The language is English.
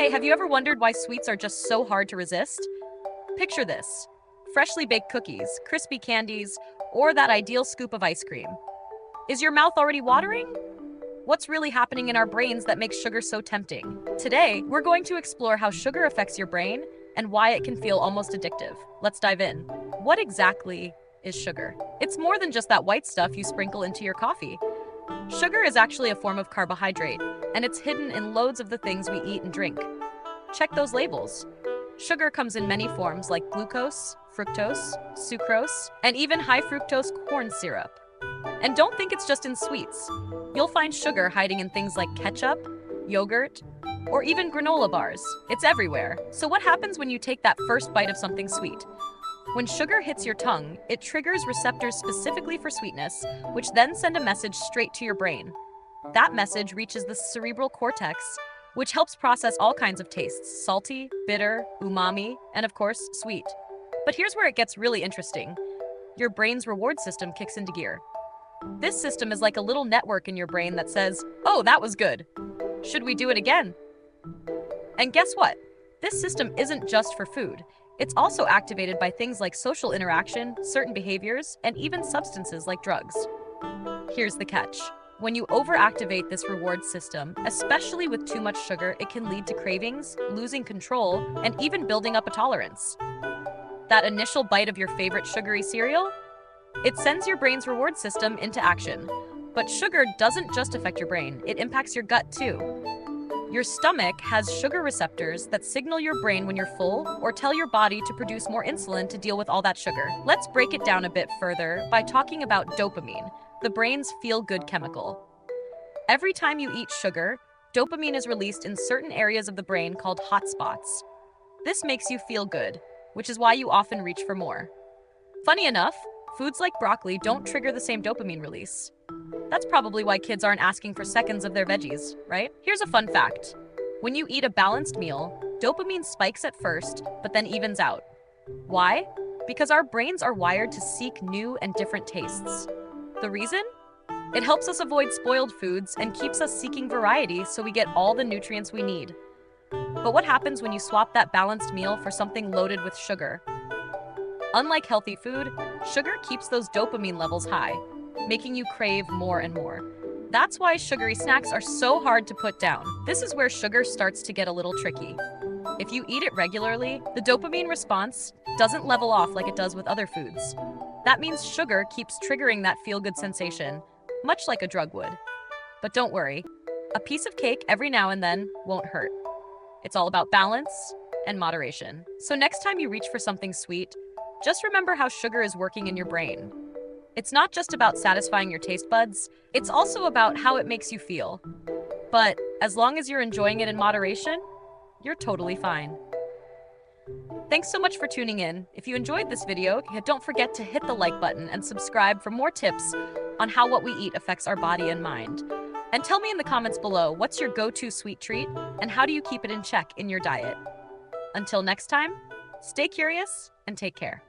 Hey, have you ever wondered why sweets are just so hard to resist? Picture this: freshly baked cookies, crispy candies, or that ideal scoop of ice cream. Is your mouth already watering? What's really happening in our brains that makes sugar so tempting? Today, we're going to explore how sugar affects your brain and why it can feel almost addictive. Let's dive in. What exactly is sugar? It's more than just that white stuff you sprinkle into your coffee. Sugar is actually a form of carbohydrate, and it's hidden in loads of the things we eat and drink. Check those labels. Sugar comes in many forms like glucose, fructose, sucrose, and even high fructose corn syrup. And don't think it's just in sweets. You'll find sugar hiding in things like ketchup, yogurt, or even granola bars. It's everywhere. So what happens when you take that first bite of something sweet? When sugar hits your tongue, it triggers receptors specifically for sweetness, which then send a message straight to your brain. That message reaches the cerebral cortex, which helps process all kinds of tastes: salty, bitter, umami, and of course, sweet. But here's where it gets really interesting. Your brain's reward system kicks into gear. This system is like a little network in your brain that says, "Oh, that was good. Should we do it again?" And guess what? This system isn't just for food. It's also activated by things like social interaction, certain behaviors, and even substances like drugs. Here's the catch. When you overactivate this reward system, especially with too much sugar, it can lead to cravings, losing control, and even building up a tolerance. That initial bite of your favorite sugary cereal? It sends your brain's reward system into action. But sugar doesn't just affect your brain, it impacts your gut too. Your stomach has sugar receptors that signal your brain when you're full or tell your body to produce more insulin to deal with all that sugar. Let's break it down a bit further by talking about dopamine, the brain's feel-good chemical. Every time you eat sugar, dopamine is released in certain areas of the brain called hotspots. This makes you feel good, which is why you often reach for more. Funny enough, foods like broccoli don't trigger the same dopamine release. That's probably why kids aren't asking for seconds of their veggies, right? Here's a fun fact. When you eat a balanced meal, dopamine spikes at first, but then evens out. Why? Because our brains are wired to seek new and different tastes. The reason? It helps us avoid spoiled foods and keeps us seeking variety so we get all the nutrients we need. But what happens when you swap that balanced meal for something loaded with sugar? Unlike healthy food, sugar keeps those dopamine levels high, making you crave more and more. That's why sugary snacks are so hard to put down. This is where sugar starts to get a little tricky. If you eat it regularly, the dopamine response doesn't level off like it does with other foods. That means sugar keeps triggering that feel-good sensation, much like a drug would. But don't worry, a piece of cake every now and then won't hurt. It's all about balance and moderation. So next time you reach for something sweet, just remember how sugar is working in your brain. It's not just about satisfying your taste buds, it's also about how it makes you feel. But as long as you're enjoying it in moderation, you're totally fine. Thanks so much for tuning in. If you enjoyed this video, don't forget to hit the like button and subscribe for more tips on how what we eat affects our body and mind. And tell me in the comments below, what's your go-to sweet treat and how do you keep it in check in your diet? Until next time, stay curious and take care.